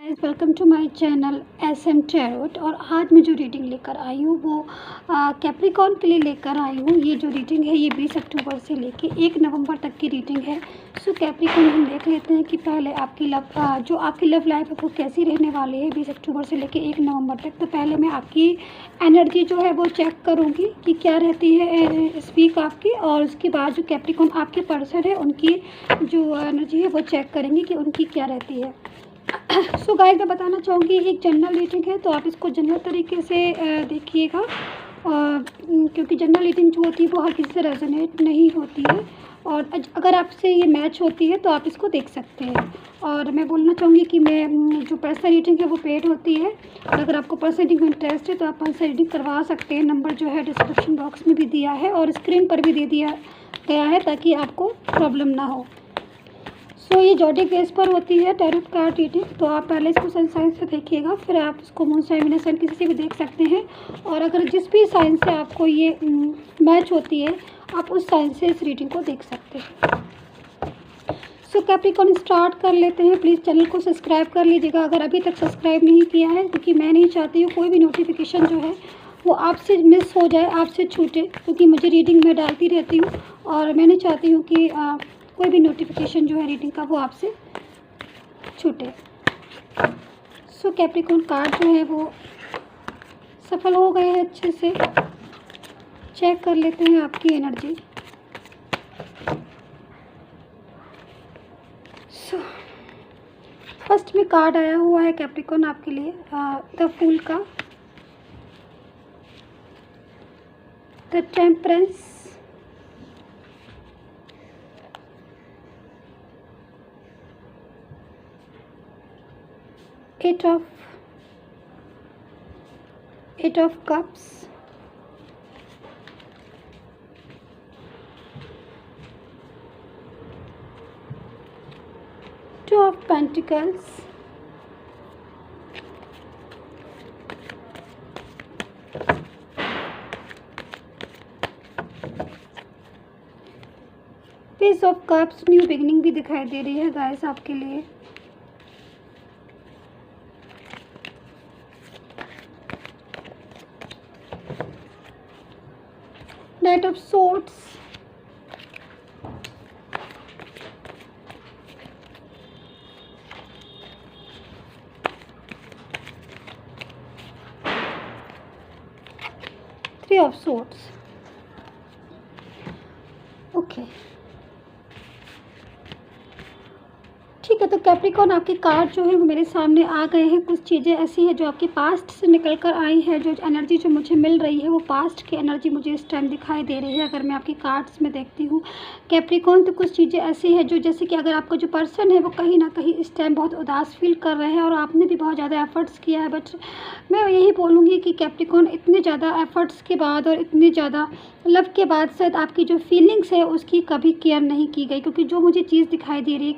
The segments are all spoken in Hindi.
Guys, welcome to my channel SM tarot. और आज मैं जो रीडिंग लेकर आई हूँ वो कैप्रिकॉर्न के लिए लेकर आई हूँ। ये जो रीडिंग है ये 20 अक्टूबर से लेके 1 नवंबर तक की रीडिंग है। सो कैप्रिकॉर्न हम देख लेते हैं कि पहले आपकी लव लाइफ है वो कैसी रहने वाली है 20 अक्टूबर से लेके 1 नवंबर तक। तो पहले मैं आपकी एनर्जी जो है वो चेक करूँगी कि क्या रहती है इस वीक आपकी, और उसके बाद जो कैप्रिकॉर्न आपके पर्सन है उनकी जो एनर्जी है वो चेक करेंगे कि उनकी क्या रहती है। सो गाइस, मैं बताना चाहूँगी एक जनरल रीडिंग है, तो आप इसको जनरल तरीके से देखिएगा, क्योंकि जनरल रीडिंग जो होती है वो हर किसी से रेजोनेट नहीं होती है, और अगर आपसे ये मैच होती है तो आप इसको देख सकते हैं। और मैं बोलना चाहूँगी कि मैं जो पर्सनल रीडिंग है वो पेड होती है, और अगर आपको पर्सनल रीडिंग में इंटरेस्ट है तो आप पर्सनल रीडिंग करवा सकते हैं। नंबर जो है डिस्क्रिप्शन बॉक्स में भी दिया है और स्क्रीन पर भी दे दिया गया है ताकि आपको प्रॉब्लम ना हो। सो ये जॉडिक बेस पर होती है टैरोट कार्ड रीडिंग। तो आप पहले इसको सन साइन से देखिएगा, फिर आप इसको मून साइन विनर साइन किसी से भी देख सकते हैं, और अगर जिस भी साइन से आपको ये मैच होती है आप उस साइन से इस रीडिंग को देख सकते हैं। सो कैप्रिकॉर्न स्टार्ट कर लेते हैं। प्लीज़ चैनल को सब्सक्राइब कर लीजिएगा अगर अभी तक सब्सक्राइब नहीं किया है, क्योंकि मैं नहीं चाहती हूँ कोई भी नोटिफिकेशन जो है वो आपसे मिस हो जाए, आपसे छूटे, क्योंकि मुझे रीडिंग में डालती रहती हूँ और मैं नहीं चाहती हूँ कि कोई भी नोटिफिकेशन जो है रीडिंग का वो आपसे छूटे। सो कैप्रिकॉर्न कार्ड जो है वो सफल हो गए हैं अच्छे से। चेक कर लेते हैं आपकी एनर्जी। सो फर्स्ट में कार्ड आया हुआ है कैप्रिकॉर्न आपके लिए द फूल का, the temperance, Eight of Cups, Two of Pentacles, Page of Cups। New beginning भी दिखाई दे रही है गाइस आपके लिए। Knight of Swords, Three of Swords। Okay, ठीक है। तो कैप्रिकॉर्न आपके कार्ड जो है वो मेरे सामने आ गए हैं। कुछ चीज़ें ऐसी हैं जो आपके पास्ट से निकल कर आई हैं, जो एनर्जी जो मुझे मिल रही है वो पास्ट की एनर्जी मुझे इस टाइम दिखाई दे रही है। अगर मैं आपकी कार्ड्स में देखती हूँ कैप्रिकॉर्न, तो कुछ चीज़ें ऐसी हैं जो, जैसे कि अगर आपका जो पर्सन है वो कहीं ना कहीं इस टाइम बहुत उदास फील कर रहे हैं और आपने भी बहुत ज़्यादा एफर्ट्स किया है, बट मैं यही बोलूँगी कि कैप्रिकॉर्न इतने ज़्यादा एफर्ट्स के बाद और इतने ज़्यादा लव के बाद शायद आपकी जो फीलिंग्स है उसकी कभी केयर नहीं की गई, क्योंकि जो मुझे चीज़ दिखाई दे रही है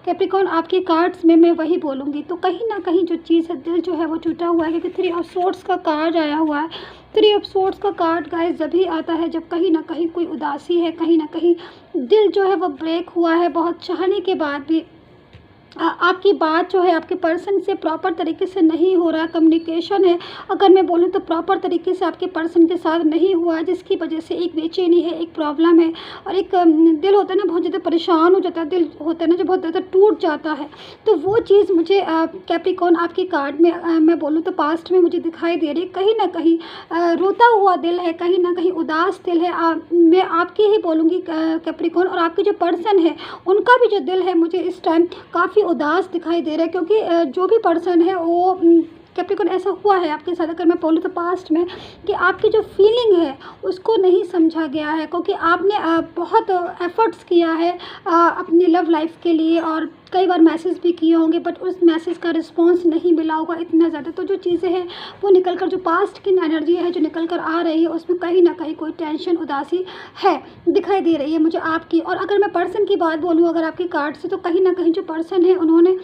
कैप्रिकॉर्न आपके कार्ड्स में, मैं वही बोलूँगी। तो कहीं ना कहीं जो चीज़ है, दिल जो है वो टूटा हुआ है, क्योंकि 3 ऑफ सोर्ड्स का कार्ड आया हुआ है। 3 ऑफ सोर्ड्स का कार्ड गाइस जब भी आता है जब कहीं ना कहीं कोई उदासी है, कहीं ना कहीं दिल जो है वो ब्रेक हुआ है, बहुत चाहने के बाद भी आपकी बात जो है आपके पर्सन से प्रॉपर तरीके से नहीं हो रहा, कम्युनिकेशन है अगर मैं बोलूँ तो प्रॉपर तरीके से आपके पर्सन के साथ नहीं हुआ, जिसकी वजह से एक बेचैनी है, एक प्रॉब्लम है, और एक दिल होता है ना बहुत ज़्यादा परेशान हो जाता है, दिल होता है ना जो बहुत ज़्यादा टूट जाता है। तो वो चीज़ मुझे कैप्रिकॉर्न आपके कार्ड में मैं बोलूँ तो पास्ट में मुझे दिखाई दे रही है। कहीं ना कहीं रोता हुआ दिल है, कहीं ना कहीं उदास दिल है। मैं आपकी ही बोलूँगी कैप्रिकॉर्न, और आपके जो पर्सन है उनका भी जो दिल है मुझे इस टाइम काफ़ी उदास दिखाई दे रहा है, क्योंकि जो भी पर्सन है वो कैप्रिकॉर्न ऐसा हुआ है आपके साथ, अगर मैं बोलूँ तो पास्ट में, कि आपकी जो फीलिंग है उसको नहीं समझा गया है, क्योंकि आपने बहुत एफर्ट्स किया है अपनी लव लाइफ के लिए, और कई बार मैसेज भी किए होंगे, बट उस मैसेज का रिस्पॉन्स नहीं मिला होगा इतना ज़्यादा। तो जो चीज़ें हैं वो निकल कर, जो पास्ट की एनर्जी है जो निकल कर आ रही है, उसमें कहीं ना कहीं कोई टेंशन उदासी है दिखाई दे रही है मुझे आपकी। और अगर मैं पर्सन की बात बोलूँ अगर आपकी कार्ड से, तो कहीं ना कहीं जो पर्सन है उन्होंने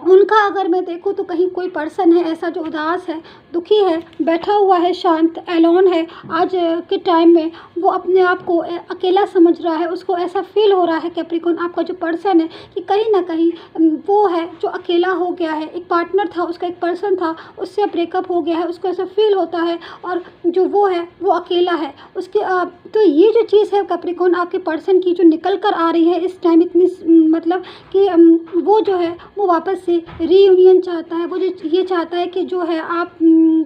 उनका अगर मैं देखूँ तो कहीं कोई पर्सन है ऐसा जो उदास है, दुखी है, बैठा हुआ है, शांत, एलोन है। आज के टाइम में वो अपने आप को अकेला समझ रहा है, उसको ऐसा फ़ील हो रहा है कैप्रिकॉर्न आपका जो पर्सन है कि कहीं न कहीं वो है जो अकेला हो गया है। एक पार्टनर था, उसका एक पर्सन था, उससे ब्रेकअप हो गया है, उसको ऐसा फ़ील होता है और जो वो है वो अकेला है। उसके तो ये जो चीज़ है कैप्रिकॉर्न आपके पर्सन की जो निकल कर आ रही है इस टाइम इतनी मतलब कि वो जो है वो वापस से रीयूनियन चाहता है। वो जो ये चाहता है कि जो है आप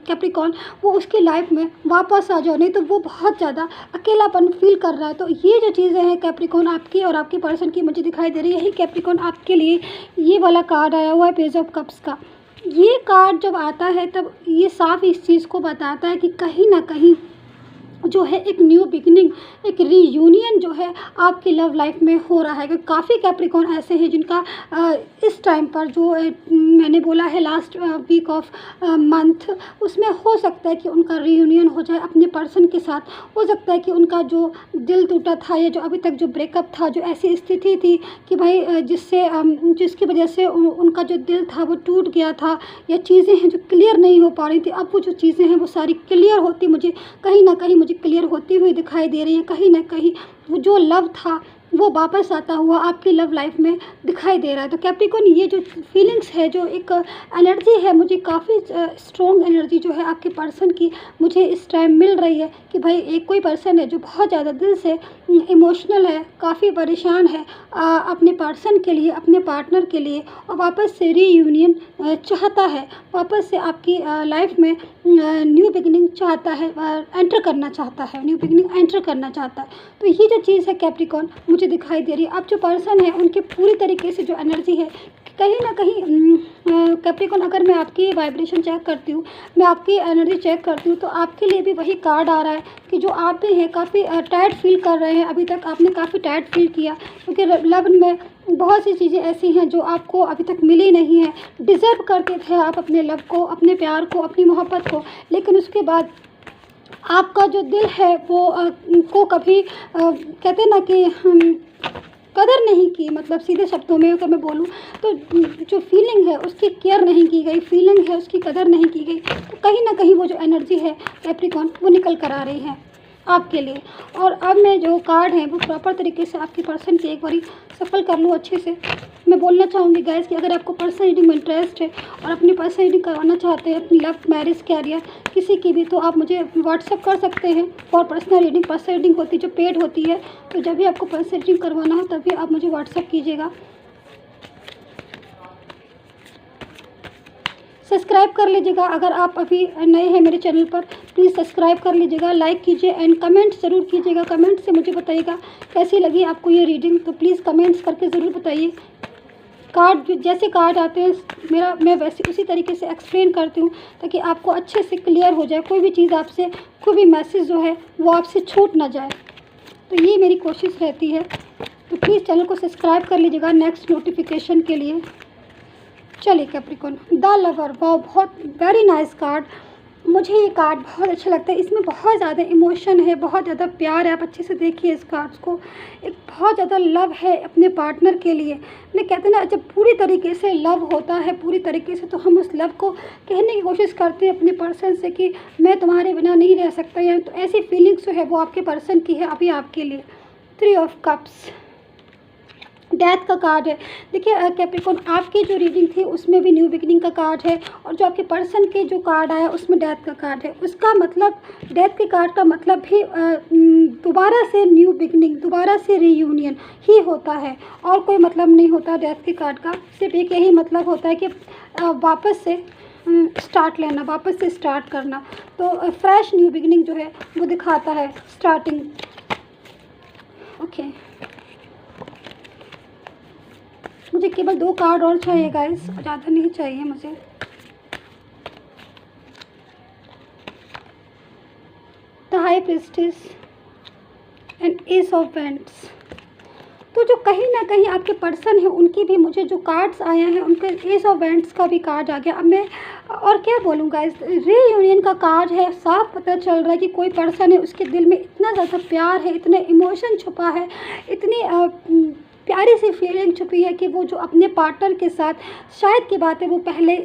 कैप्रिकॉर्न वो उसकी लाइफ में वापस आ जाओ, नहीं तो वो बहुत ज़्यादा अकेलापन फील कर रहा है। तो ये जो चीज़ें हैं कैप्रिकॉर्न आपकी और आपकी पर्सन की मुझे दिखाई दे रही है। यही कैप्रिकॉर्न आपके लिए ये वाला कार्ड आया हुआ है, पेज ऑफ कप्स का। ये कार्ड जब आता है तब ये साफ इस चीज़ को बताता है कि कहीं ना कहीं जो है एक न्यू बिगिनिंग, एक रीयूनियन जो है आपकी लव लाइफ में हो रहा है। क्योंकि काफ़ी कैप्रिकॉर्न ऐसे हैं जिनका इस टाइम पर जो मैंने बोला है लास्ट वीक ऑफ मंथ, उसमें हो सकता है कि उनका रीयूनियन हो जाए अपने पर्सन के साथ। हो सकता है कि उनका जो दिल टूटा था या जो अभी तक जो ब्रेकअप था, जो ऐसी स्थिति थी कि भाई जिसकी वजह से उनका जो दिल था वो टूट गया था, या चीज़ें हैं जो क्लियर नहीं हो पा रही थी, अब वो जो चीज़ें हैं वो सारी क्लियर होती मुझे कहीं ना कहीं क्लियर होती हुई दिखाई दे रही है। कहीं ना कहीं वो जो लव था वो वापस आता हुआ आपकी लव लाइफ में दिखाई दे रहा है। तो कैप्रिकॉर्न ये जो फीलिंग्स है, जो एक एनर्जी है, मुझे काफ़ी स्ट्रॉन्ग एनर्जी जो है आपके पर्सन की मुझे इस टाइम मिल रही है कि भाई एक कोई पर्सन है जो बहुत ज़्यादा दिल से इमोशनल है, काफ़ी परेशान है अपने पर्सन के लिए, अपने पार्टनर के लिए, और वापस से रीयूनियन चाहता है, वापस से आपकी लाइफ में न्यू बिगिनिंग चाहता है, एंटर करना चाहता है, न्यू बिगिनिंग एंटर करना चाहता है। तो ये जो चीज़ है कैप्रिकॉर्न मुझे दिखाई दे रही है। अब जो पर्सन है उनके पूरी तरीके से जो एनर्जी है कहीं ना कहीं कैप्रिकॉर्न, अगर मैं आपकी वाइब्रेशन चेक करती हूँ, मैं आपकी एनर्जी चेक करती हूँ, तो आपके लिए भी वही कार्ड आ रहा है कि जो आप भी हैं काफ़ी टायर्ड फील कर रहे हैं। अभी तक आपने काफ़ी टायर्ड फील किया क्योंकि लव में बहुत सी चीज़ें ऐसी हैं जो आपको अभी तक मिली नहीं है। डिज़र्व करते थे आप अपने लव को, अपने प्यार को, अपनी मोहब्बत को, लेकिन उसके बाद आपका जो दिल है वो को कभी कहते ना कि कदर नहीं की, मतलब सीधे शब्दों में अगर मैं बोलूँ तो जो फीलिंग है उसकी केयर नहीं की गई, फीलिंग है उसकी कदर नहीं की गई। तो कहीं ना कहीं वो जो एनर्जी है कैप्रिकॉर्न वो निकल कर आ रही है आपके लिए। और अब मैं जो कार्ड हैं वो प्रॉपर तरीके से आपके पर्सन की एक बारी सफल कर लूँ अच्छे से। मैं बोलना चाहूँगी गाइस कि अगर आपको पर्सन रीडिंग में इंटरेस्ट है और अपनी पर्सन रीडिंग करवाना चाहते हैं अपनी लव, मैरिज, कैरियर, किसी की भी, तो आप मुझे व्हाट्सअप कर सकते हैं for personal reading. Person reading होती है जो पेड होती है, तो जब भी आपको पर्सन रीडिंग करवाना हो तभी आप मुझे व्हाट्सअप कीजिएगा। सब्सक्राइब कर लीजिएगा, अगर आप अभी नए हैं मेरे चैनल पर प्लीज़ सब्सक्राइब कर लीजिएगा, लाइक कीजिए एंड कमेंट ज़रूर कीजिएगा। कमेंट से मुझे बताइएगा कैसी लगी आपको ये रीडिंग, तो प्लीज़ कमेंट्स करके ज़रूर बताइए। कार्ड जैसे कार्ड आते हैं मैं वैसे उसी तरीके से एक्सप्लेन करती हूँ ताकि आपको अच्छे से क्लियर हो जाए, कोई भी चीज़ आपसे, कोई भी मैसेज जो है वो आपसे छूट ना जाए। तो ये मेरी कोशिश रहती है। तो प्लीज़ चैनल को सब्सक्राइब कर लीजिएगा नेक्स्ट नोटिफिकेशन के लिए। चलिए कैप्रिकॉर्न, द लवर, वाह, बहुत वेरी नाइस कार्ड। मुझे ये कार्ड बहुत अच्छा लगता है, इसमें बहुत ज़्यादा इमोशन है, बहुत ज़्यादा प्यार है। आप अच्छे से देखिए इस कार्ड्स को, एक बहुत ज़्यादा लव है अपने पार्टनर के लिए। मैं कहते हैं ना, जब पूरी तरीके से लव होता है पूरी तरीके से, तो हम उस लव को कहने की कोशिश करते हैं अपने पर्सन से कि मैं तुम्हारे बिना नहीं रह सकता, या तो ऐसी फीलिंग्स जो है वो आपके पर्सन की है अभी आपके लिए। 3 ऑफ कप्स, डेथ का कार्ड है। देखिए कैप्रिकॉर्न, आपकी जो रीडिंग थी उसमें भी न्यू बिगिनिंग का कार्ड है, और जो आपके पर्सन के जो कार्ड आया उसमें डेथ का कार्ड है। उसका मतलब, डेथ के कार्ड का मतलब भी दोबारा से न्यू बिगिनिंग, दोबारा से रीयूनियन ही होता है, और कोई मतलब नहीं होता डेथ के कार्ड का। सिर्फ एक यही मतलब होता है कि वापस से स्टार्ट लेना, वापस से स्टार्ट करना। तो फ्रेश न्यू बिगिनिंग जो है वो दिखाता है, स्टार्टिंग। ओके, मुझे केवल 2 कार्ड और चाहिए गाइस, ज़्यादा नहीं चाहिए मुझे। The high priestess and S of vents. तो जो कहीं ना कहीं आपके पर्सन है उनकी भी मुझे जो कार्ड्स आए हैं, उनके एस ऑफ वेंट्स का भी कार्ड आ गया। अब मैं और क्या बोलूँ गाइस, रीयूनियन का कार्ड है। साफ पता चल रहा है कि कोई पर्सन है, उसके दिल में इतना ज़्यादा प्यार है, इतने इमोशन छुपा है, इतनी प्यारी सी फीलिंग छुपी है कि वो जो अपने पार्टनर के साथ शायद की बात है वो पहले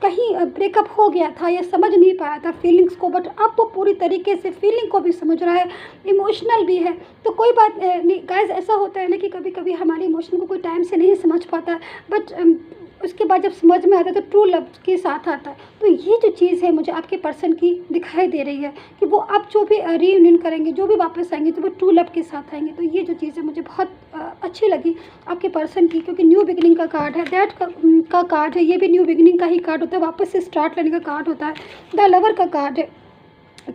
कहीं ब्रेकअप हो गया था या समझ नहीं पाया था फीलिंग्स को, बट अब वो पूरी तरीके से फीलिंग को भी समझ रहा है, इमोशनल भी है। तो कोई बात नहीं गाइस, ऐसा होता है ना कि कभी कभी हमारे इमोशन को कोई टाइम से नहीं समझ पाता, बट उसके बाद जब समझ में आता है तो ट्रू लव के साथ आता है। तो ये जो चीज़ है मुझे आपके पर्सन की दिखाई दे रही है कि वो अब जो भी रीयूनियन करेंगे, जो भी वापस आएंगे, तो वो ट्रू लव के साथ आएंगे। तो ये जो चीज़ है मुझे बहुत अच्छी लगी आपके पर्सन की, क्योंकि न्यू बिगिनिंग का कार्ड है, दैट का कार्ड है, ये भी न्यू बिगिनिंग का ही कार्ड होता है, वापस से स्टार्ट लेने का कार्ड होता है। द लवर का कार्ड है,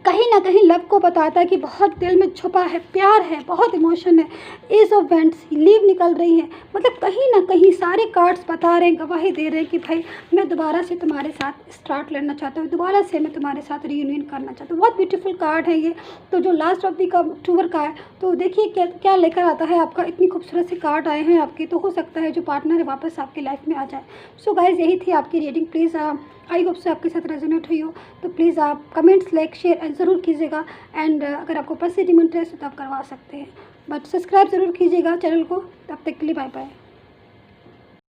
कहीं ना कहीं लव को बताता है कि बहुत दिल में छुपा है, प्यार है, बहुत इमोशन है। एज ऑफ वेंट्स, लीव निकल रही है, मतलब कहीं ना कहीं सारे कार्ड्स बता रहे हैं, गवाही दे रहे हैं कि भाई मैं दोबारा से तुम्हारे साथ स्टार्ट लेना चाहता हूँ, दोबारा से मैं तुम्हारे साथ रीयूनियन करना चाहता हूँ। बहुत ब्यूटीफुल कार्ड है ये। तो जो लास्ट ऑफ दी का अक्टूबर का है, तो देखिए क्या क्या लेकर आता है आपका। इतनी खूबसूरत से कार्ड आए हैं आपके, तो हो सकता है जो पार्टनर है वापस आपकी लाइफ में आ जाए। सो गाइज, यही थी आपकी रीडिंग। प्लीज़ आई होप से आपके साथ रेजोनेट हुई हो, तो प्लीज़ आप कमेंट्स, लाइक, शेयर ज़रूर कीजिएगा। एंड अगर आपको पॉजिटिव इंटरेस्ट है तो आप करवा सकते हैं, बट सब्सक्राइब ज़रूर कीजिएगा चैनल को। तब तक के लिए बाय बाय।